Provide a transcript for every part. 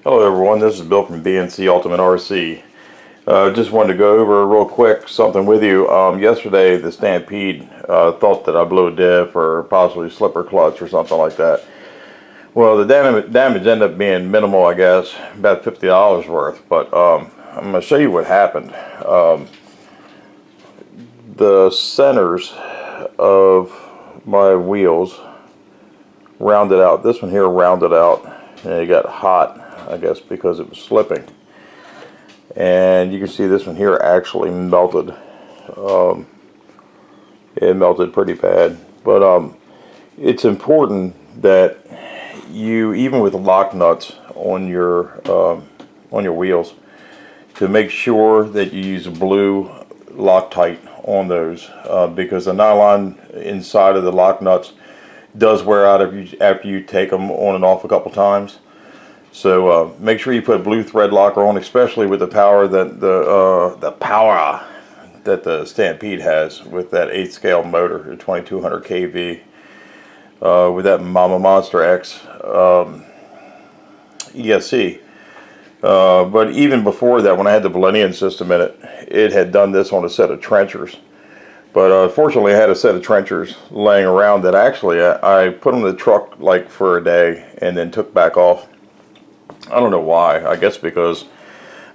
Hello everyone, this is Bill from BNC Ultimate RC. Just wanted to go over real quick something with you. Yesterday the Stampede thought that I blew a diff or possibly slipper clutch or something like that. Well, the damage ended up being minimal, I guess, about $50 worth, but I'm going to show you what happened. The centers of my wheels rounded out. This one here rounded out and it got hot, I guess, because it was slipping. And you can see this one here actually melted. It melted pretty bad. But it's important that you, even with lock nuts on your wheels, to make sure that you use blue Loctite on those, because the nylon inside of the lock nuts does wear out after you take them on and off a couple times. So make sure you put a blue thread locker on, especially with the power that the Stampede has with that 8th scale motor, the 2200 kV, with that Mama Monster X ESC. But even before that, when I had the Valenian system in it, it had done this on a set of trenchers. But fortunately, I had a set of trenchers laying around that actually I put on the truck like for a day and then took back off. I don't know why. I guess because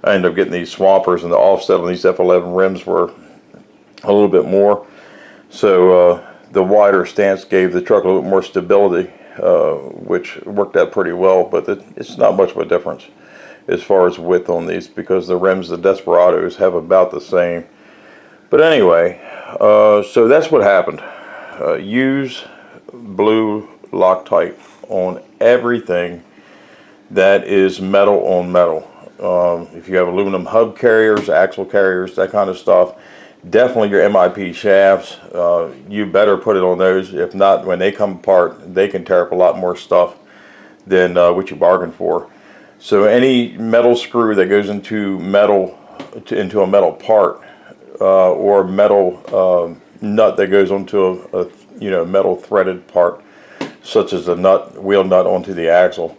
I ended up getting these swampers, and the offset on these F11 rims were a little bit more. So the wider stance gave the truck a little bit more stability, which worked out pretty well. But it's not much of a difference as far as width on these, because the rims, the Desperados, have about the same. But anyway, so that's what happened. Use blue Loctite on everything that is metal on metal. If you have aluminum hub carriers, axle carriers, that kind of stuff, definitely your m.i.p. shafts, you better put it on those. If not, when they come apart, they can tear up a lot more stuff than what you bargained for. So any metal screw that goes into a metal part, or metal nut that goes onto a metal threaded part, such as the wheel nut onto the axle,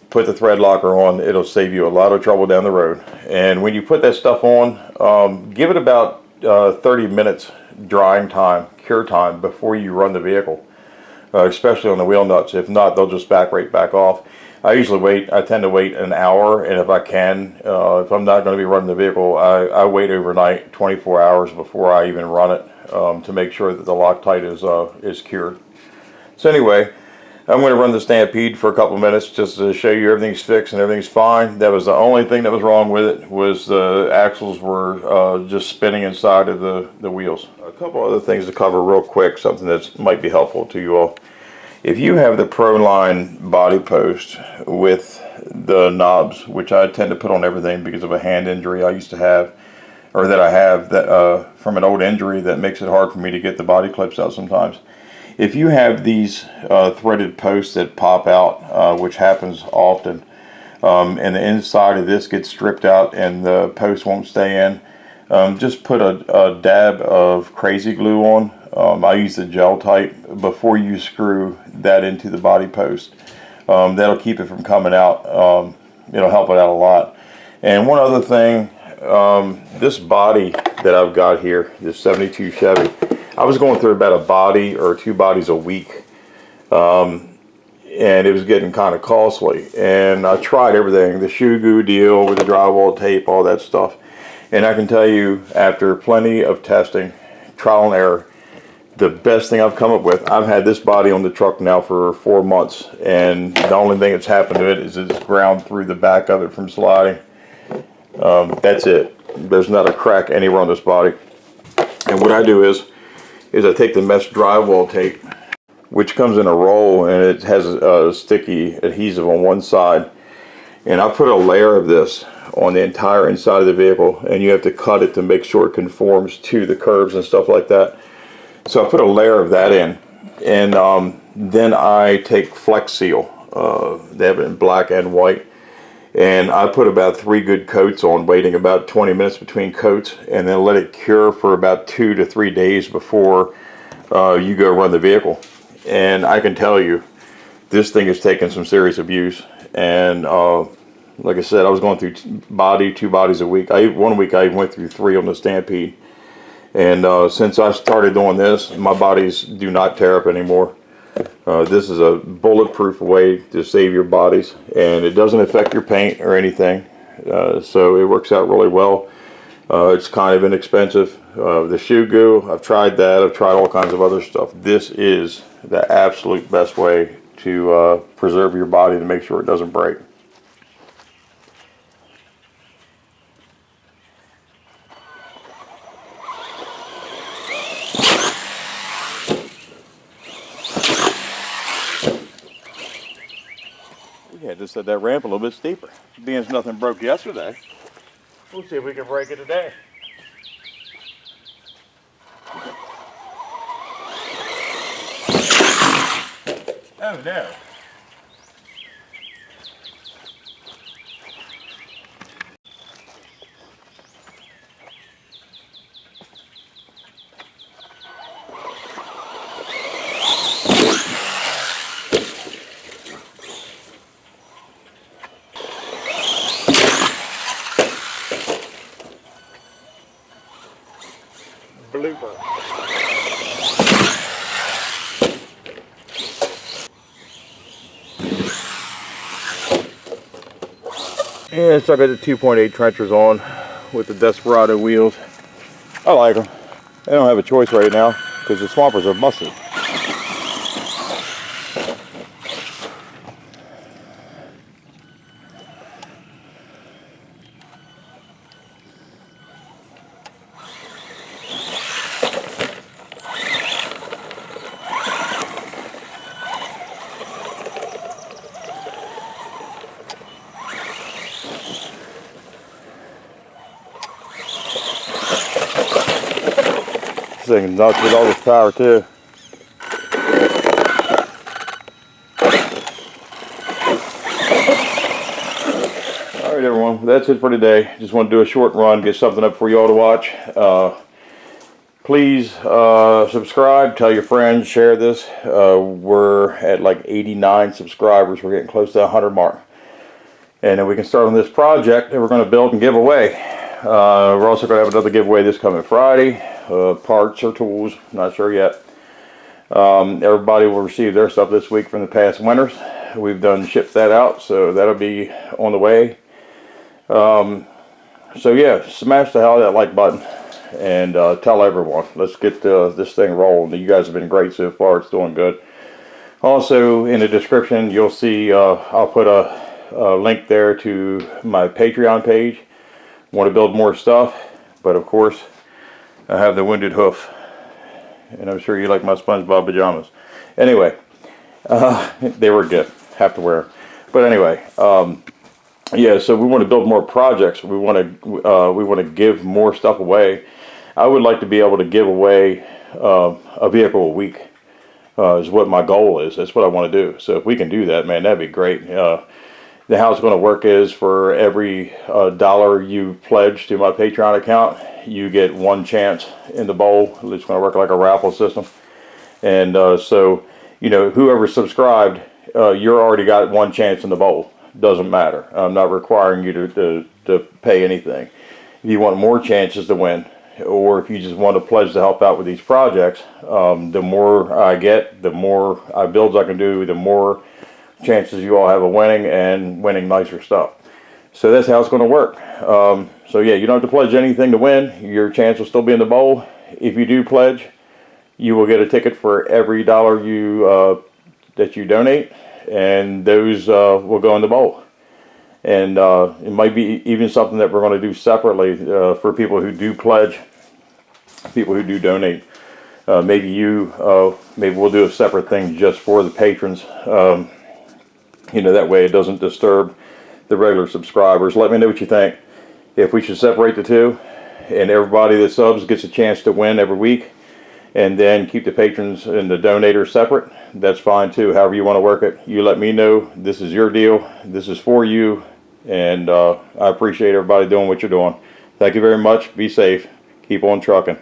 put the thread locker on. It'll save you a lot of trouble down the road. And when you put that stuff on, give it about 30 minutes drying time, cure time, before you run the vehicle, especially on the wheel nuts. If not, they'll just back right back off. I tend to wait an hour, and if I can, if I'm not going to be running the vehicle, I wait overnight, 24 hours before I even run it, to make sure that the Loctite is cured. So anyway, I'm going to run the Stampede for a couple minutes just to show you everything's fixed and everything's fine. That was the only thing that was wrong with it, was the axles were just spinning inside of the wheels. A couple other things to cover real quick, something that might be helpful to you all. If you have the ProLine body post with the knobs, which I tend to put on everything because of a hand injury I used to have, or that I have, that from an old injury that makes it hard for me to get the body clips out sometimes. If you have these threaded posts that pop out, which happens often, and the inside of this gets stripped out and the post won't stay in, just put a dab of crazy glue on. I use the gel type before you screw that into the body post. That'll keep it from coming out. It'll help it out a lot. And one other thing, this body that I've got here, this 72 Chevy, I was going through about a body or 2 bodies a week, and it was getting kind of costly. And I tried everything, the shoe goo deal with the drywall tape, all that stuff. And I can tell you, after plenty of testing, trial and error, the best thing I've come up with, I've had this body on the truck now for 4 months, and the only thing that's happened to it is it's ground through the back of it from sliding. That's it. There's not a crack anywhere on this body. And what I do is I take the mesh drywall tape, which comes in a roll, and it has a sticky adhesive on one side, and I put a layer of this on the entire inside of the vehicle, and you have to cut it to make sure it conforms to the curves and stuff like that. So I put a layer of that in, and then I take Flex Seal. They have it in black and white, and I put about 3 good coats on, waiting about 20 minutes between coats, and then let it cure for about 2 to 3 days before you go run the vehicle. And I can tell you, this thing has taken some serious abuse, and Like I said, I was going through two bodies a week. One week I went through 3 on the Stampede. And since I started doing this, my bodies do not tear up anymore. This is a bulletproof way to save your bodies, and it doesn't affect your paint or anything. So it works out really well. It's kind of inexpensive. The shoe goo, I've tried that. I've tried all kinds of other stuff. This is the absolute best way to preserve your body to make sure it doesn't break. Yeah, just set that ramp a little bit steeper. Being as nothing broke yesterday, we'll see if we can break it today. Oh no. Blooper. Yeah, so I got the 2.8 trenchers on with the Desperado wheels. I like them. I don't have a choice right now because the swampers are busted. This thing is nuts with all this power too. Alright everyone, that's it for today. Just want to do a short run, get something up for you all to watch. Please subscribe, tell your friends, share this. We're at like 89 subscribers. We're getting close to the 100 mark. And then we can start on this project that we're going to build and give away. We're also going to have another giveaway this coming Friday. Parts or tools, not sure yet. Everybody will receive their stuff this week from the past winners. We've done shipped that out, so that'll be on the way. So yeah, smash the hell out of that like button and tell everyone. Let's get this thing rolling. You guys have been great so far. It's doing good. Also, in the description, you'll see I'll put a link there to my Patreon page. Want to build more stuff, but of course I have the wounded hoof, and I'm sure you like my SpongeBob pajamas. Anyway, they were good. Have to wear. But anyway, yeah. So we want to build more projects. We want to give more stuff away. I would like to be able to give away a vehicle a week. Is what my goal is. That's what I want to do. So if we can do that, man, that'd be great. How it's going to work is for every $1 you pledge to my Patreon account, you get 1 chance in the bowl. It's going to work like a raffle system. And so, you know, whoever subscribed, you're already got 1 chance in the bowl. Doesn't matter. I'm not requiring you to pay anything. If you want more chances to win, or if you just want to pledge to help out with these projects, the more I get, the more builds I can do, the more chances you all have of winning and winning nicer stuff. So that's how it's going to work. So yeah, you don't have to pledge anything to win. Your chance will still be in the bowl. If you do pledge, you will get a ticket for every $1 you that you donate, and those will go in the bowl. And it might be even something that we're going to do separately for people who do pledge, people who do donate. Maybe we'll do a separate thing just for the patrons. You know, that way it doesn't disturb the regular subscribers. Let me know what you think. If we should separate the two, and everybody that subs gets a chance to win every week, and then keep the patrons and the donators separate, that's fine too. However you want to work it, you let me know. This is your deal. This is for you, and I appreciate everybody doing what you're doing. Thank you very much. Be safe. Keep on trucking.